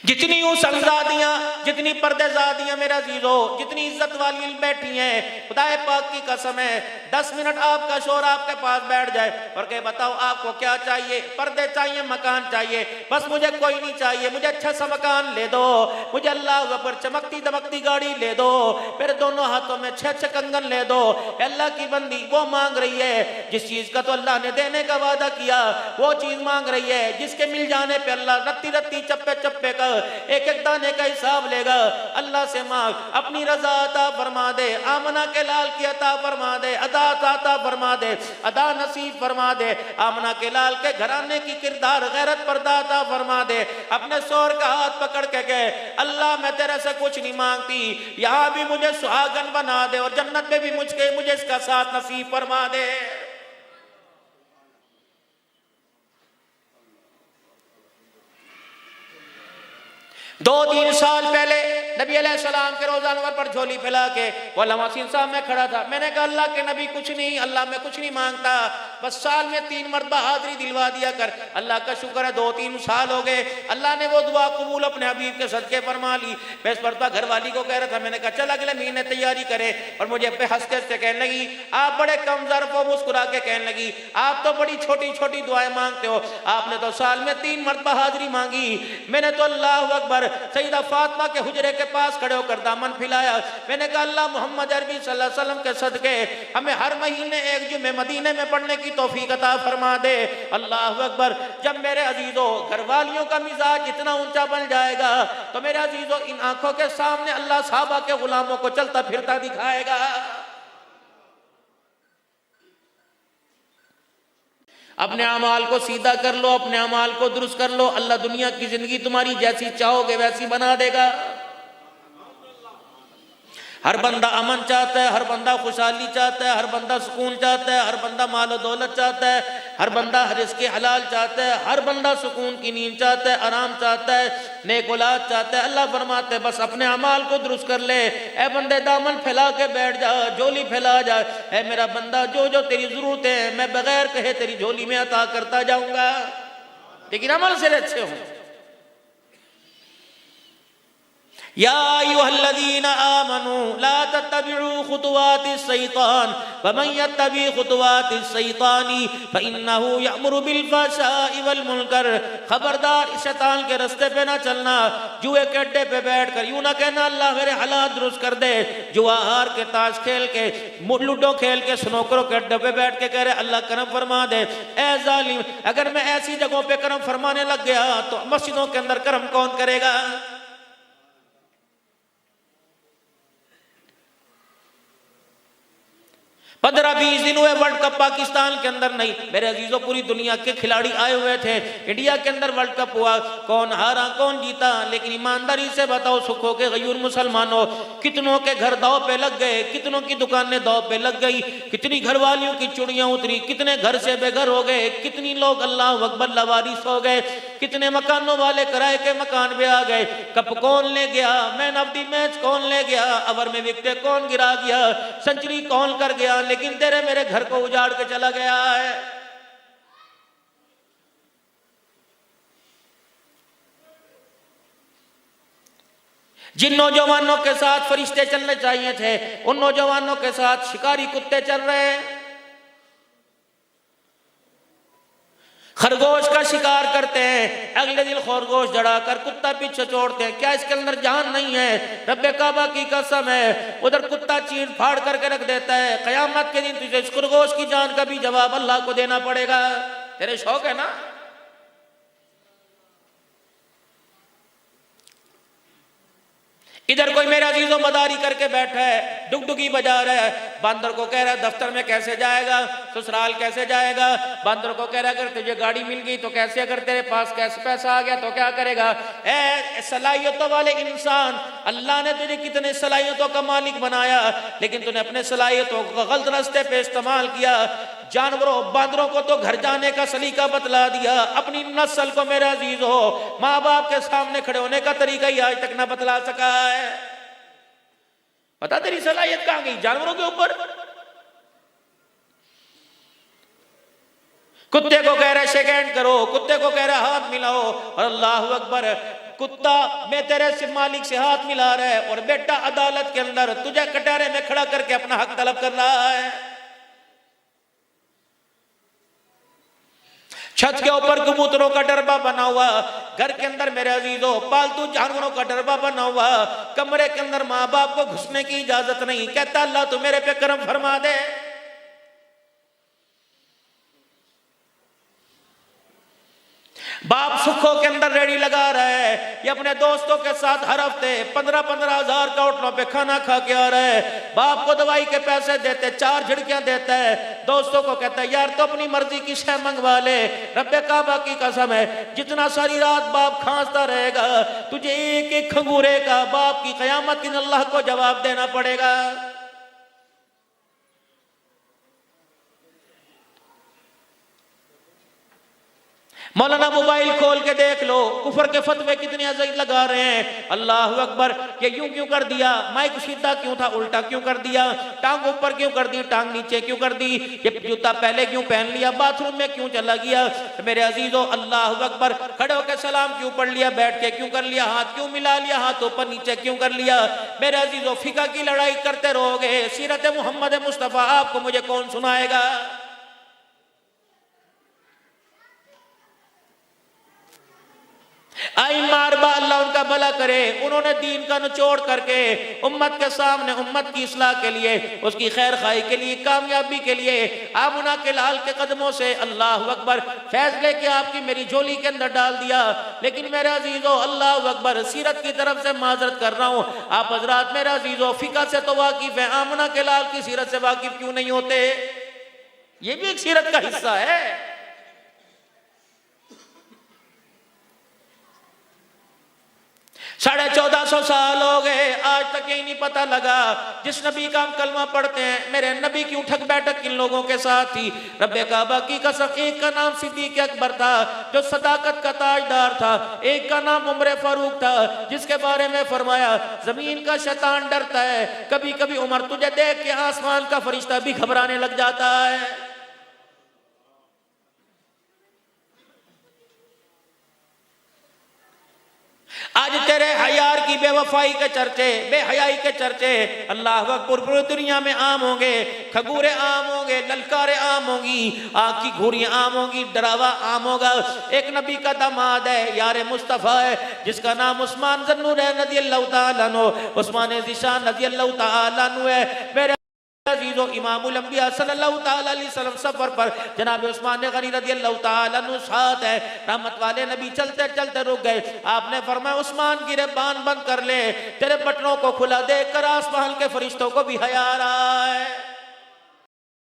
जितनी सलजादियां, जितनी पर्देजादियां मेरा अजीजो, जितनी इज्जत वाली बैठी हैं, खुदाए पाक की कसम है 10 मिनट आपका शोर आपके पास बैठ जाए और कहे बताओ आपको क्या चाहिए, पर्दे चाहिए, मकान चाहिए, बस मुझे कोई नहीं चाहिए, मुझे अच्छा सा मकान ले दो, मुझे अल्लाह अकबर चमकती दमकती गाड़ी ले दो, मेरे दोनों हाथों में 6 कंगन ले दो। अल्लाह की बंदी वो मांग रही है जिस चीज का तो अल्लाह ने देने का वादा किया, वो चीज मांग रही है जिसके मिल जाने पे अल्लाह रत्ती रत्ती चप्पे चप्पे का एक एक दाने का हिसाब लेगा। अल्लाह से मांग, अपनी रजा अता फरमा दे, आमना के लाल की अता फरमा दे, अदा अता फरमा दे, अदा नसीब फरमा दे, आमना के लाल के घराने की किरदार गैरत पर्दा अता फरमा दे। अपने शौहर का हाथ पकड़ के गए, अल्लाह मैं तेरे से कुछ नहीं मांगती, यहाँ भी मुझे सुहागन बना दे और जन्नत में भी मुझे इसका साथ नसीब फरमा दे। दो तीन साल पहले नबी अलैहिस्सलाम के रोज़ा अनवर पर झोली फैला के वल्लामा सीन साहब में खड़ा था। मैंने कहा अल्लाह के नबी कुछ नहीं, अल्लाह मैं कुछ नहीं मांगता, बस साल में 3 मरतबा हाजिरी दिलवा दिया कर। अल्लाह का शुक्र है 2-3 साल हो गए, अल्लाह ने वो दुआ कबूल अपने हबीब के सदके फरमा ली। मैं इस पर घर वाली को कह रहा था, मैंने कहा चल अगले महीने तैयारी करे, और मुझे पे हंसते हंसते कहने लगी आप बड़े कम ज़र्फ़ हो, मुस्कुरा के कहने लगी आप तो बड़ी छोटी छोटी दुआएं मांगते हो, आपने तो साल में 3 मरतबा हाजिरी मांगी। मैंने तो अल्लाह अकबर सईदा फातिमा के हुजरे के पास खड़े होकर दामन फैलाया। मैंने कहा अल्लाह मोहम्मद अरबी सल्लल्लाहु अलैहि वसल्लम के सदके हमें हर महीने एक जुमे मदीने में पढ़ने की तौफीक अता फरमा दे। अल्लाह अकबर। जब मेरे अजीजों घर वालियों का मिजाज इतना ऊंचा बन जाएगा तो मेरे अजीजों इन आंखों के सामने अल्लाह साहबा के गुलामों को चलता फिरता दिखाएगा। अपने अमाल को सीधा कर लो, अपने अमाल को दुरुस्त कर लो, अल्लाह दुनिया की जिंदगी तुम्हारी जैसी चाहोगे वैसी बना देगा। हर बंदा अमन चाहता है, हर बंदा खुशहाली चाहता है, हर बंदा सुकून चाहता है, हर बंदा माल और दौलत चाहता है, हर बंदा रिज़्क़ हलाल चाहता है, हर बंदा सुकून की नींद चाहता है, आराम चाहता है, नेक औलाद चाहता है। अल्लाह फरमाते हैं बस अपने अमाल को दुरुस्त कर ले, ए बंदे दामन फैला के बैठ जा, झोली फैला जा, ए मेरा बंदा जो जो तेरी ज़रूरतें हैं मैं बगैर कहे तेरी झोली में अता करता जाऊँगा, लेकिन अमल से अच्छे हों। या अय्युहल्लज़ीना आमनू ला तत्तबिउ खुतुवातिश शैतान वमन यत्तबि खुतुवातिश शैतानी फइन्नहु यअमुरु बिल फहशाइ वल मुनकर। खबरदार शैतान के रास्ते पे ना चलना, जुए के अड्डे पे बैठकर यूं ना कहना अल्लाह मेरे हालात दुरुस्त कर दे, जुआ हार के, ताश खेल के, लूडो खेल के, स्नूकरों के अड्डे पे बैठ के कह रहे अल्लाह करम फरमा दे। ए जालिम, अगर मैं ऐसी जगहों पे करम फरमाने लग गया तो मस्जिदों के अंदर करम कौन करेगा? 15-20 दिन हुए वर्ल्ड कप पाकिस्तान के अंदर नहीं मेरे अजीजों, पूरी दुनिया के खिलाड़ी आए हुए थे। इंडिया के अंदर वर्ल्ड कप हुआ, कौन हारा कौन जीता, लेकिन ईमानदारी से बताओ सुखों के गयूर मुसलमानों, कितनों के घर दाव पे लग गए, कितनों की दुकानें दाव पे लग गई, कितनी घरवालियों की चुड़ियां उतरी, कितने घर से बेघर हो गए, कितनी लोग अल्लाह अकबर लवारिस हो गए, कितने मकानों वाले किराए के मकान पे आ गए। कप कौन ले गया, मैन ऑफ द मैच कौन ले गया, ओवर में विकेट कौन गिरा गया, सेंचुरी कौन कर गया, लेकिन तेरे मेरे घर को उजाड़ के चला गया है। जिन नौजवानों के साथ फरिश्ते चलने चाहिए थे उन नौजवानों के साथ शिकारी कुत्ते चल रहे हैं। खरगोश का शिकार करते हैं, अगले दिन खरगोश जड़ाकर कुत्ता पीछे छोड़ते हैं। क्या इसके अंदर जान नहीं है? रब्बे काबा की कसम है, उधर कुत्ता चीर फाड़ करके रख देता है। कयामत के दिन तुझे इस खरगोश की जान का भी जवाब अल्लाह को देना पड़ेगा। तेरे शौक है ना? इधर कोई मेरा अजीजों मदारी करके बैठा है, डुगडुगी बजा रहा है, बंदर को कह रहा है दफ्तर में कैसे जाएगा, ससुराल कैसे जाएगा। बंदर को कह रहा है अगर तुझे गाड़ी मिल गई तो कैसे, अगर तेरे पास कैसे पैसा आ गया तो क्या करेगा। ए सलाहियतों वाले इंसान, अल्लाह ने तुझे कितने सलाहियतों का मालिक बनाया, लेकिन तूने अपने सलाहियतों को गलत रास्ते पे इस्तेमाल किया। जानवरों बांदरों को तो घर जाने का सलीका बतला दिया, अपनी नस्ल को मेरा अजीज हो माँ बाप के सामने खड़े होने का तरीका ही आज तक ना बतला सका है। पता तेरी सलाहियत कहां गई? जानवरों के ऊपर। कुत्ते को कह रहा है शेक हैंड करो, कुत्ते को कह रहा है हाथ मिलाओ, और अल्लाह अकबर कुत्ता मैं तेरे से मालिक से हाथ मिला रहा है और बेटा अदालत के अंदर तुझे कटहरे में खड़ा करके अपना हक तलब कर रहा है। छत के ऊपर कबूतरों का डरबा बना हुआ, घर के अंदर मेरे अजीजों पालतू जानवरों का डरबा बना हुआ, कमरे के अंदर माँ बाप को घुसने की इजाजत नहीं। कहता अल्लाह तू मेरे पे करम फरमा दे। बाप सुखों के अंदर रेडी लगा रहा है, ये अपने दोस्तों के साथ हर हफ्ते 15-15 हजार का होटलों पे खाना खा के आ रहा है। बाप को दवाई के पैसे देते, 4 झिड़कियां देता है, दोस्तों को कहता है यार तो अपनी मर्जी की शय मंगवा ले। रब्बे काबा की कसम है जितना सारी रात बाप खांसता रहेगा तुझे एक एक खंगूरे का बाप की कयामत के दिन अल्लाह को जवाब देना पड़ेगा। मौलाना मोबाइल खोल के देख लो, कुफर के फतवे कितने अजीज लगा रहे हैं। अल्लाह अकबर, ये यूं क्यों कर दिया, माइक सीधा क्यों था उल्टा क्यों कर दिया, टांग ऊपर क्यों कर दी टांग नीचे क्यों कर दी, ये जूता पहले क्यों पहन लिया, बाथरूम में क्यों चला गया। मेरे अजीजों अल्लाह अकबर, खड़े होकर सलाम क्यों पढ़ लिया, बैठ के क्यों कर लिया, हाथ क्यों मिला लिया, हाथ ऊपर नीचे क्यों कर लिया। मेरे अजीजों फिका की लड़ाई करते रहोगे, सीरत मोहम्मद मुस्तफा आपको मुझे कौन सुनाएगा। आई मारबा अल्लाह उनका भला करे, उन्होंने दीन का निचोड़ करके उम्मत के सामने उम्मत की इस्लाह के लिए, उसकी खैर खाई के लिए, कामयाबी के लिए आमुना के लाल के कदमों से अल्लाह अकबर फैज लेके आपकी मेरी झोली के अंदर डाल दिया। लेकिन मेरे अजीजों अल्लाह अकबर, सीरत की तरफ से माजरत कर रहा हूँ, आप हजरात मेरे अजीजों फिका से तो वाकिफ है, आमुना के लाल की सीरत से वाकिफ क्यों नहीं होते। ये भी एक सीरत का हिस्सा है। 1450 साल हो गए, आज तक यही नहीं पता लगा जिस नबी का हम कलमा पढ़ते हैं मेरे नबी की उठक बैठक किन लोगों के साथ थी। रब्बे काबा की कसम, एक का नाम सिद्दीक अकबर था जो सदाकत का ताजदार था, एक का नाम उमर फारूक था जिसके बारे में फरमाया जमीन का शैतान डरता है, कभी कभी उमर तुझे देख के आसमान का फरिश्ता भी घबराने लग जाता है। आज तेरे हयार की बेवफाई के चर्चे, बेहयाई के चर्चे अल्लाह अकबर पूरी दुनिया में आम होंगे, खगूरे आम होंगे, ललकारे आम होंगी, आग की घूरियां आम होंगी, डरावा आम होगा। एक नबी का दामाद है, यार मुस्तफ़ा है, जिसका नाम उस्मान ज़न्नूरैन रज़ियल्लाहु ताला अन्हु, उस्मान ज़ीशान रज़ियल्लाहु ताला अन्हु है। मेरे अजीजों इमामुल अंबिया सल्लल्लाहु ताला अलैहि वसल्लम सफर पर जनाब उस्मान गनी रज़ियल्लाहु ताला अन्हु साथ है, रहमत वाले नबी चलते चलते रुक गए। आपने फरमाया उस्मान गिरबान बंद कर ले, तेरे बटनों को खुला देख कर आसमान के फरिश्तों को भी हया आ रहा है।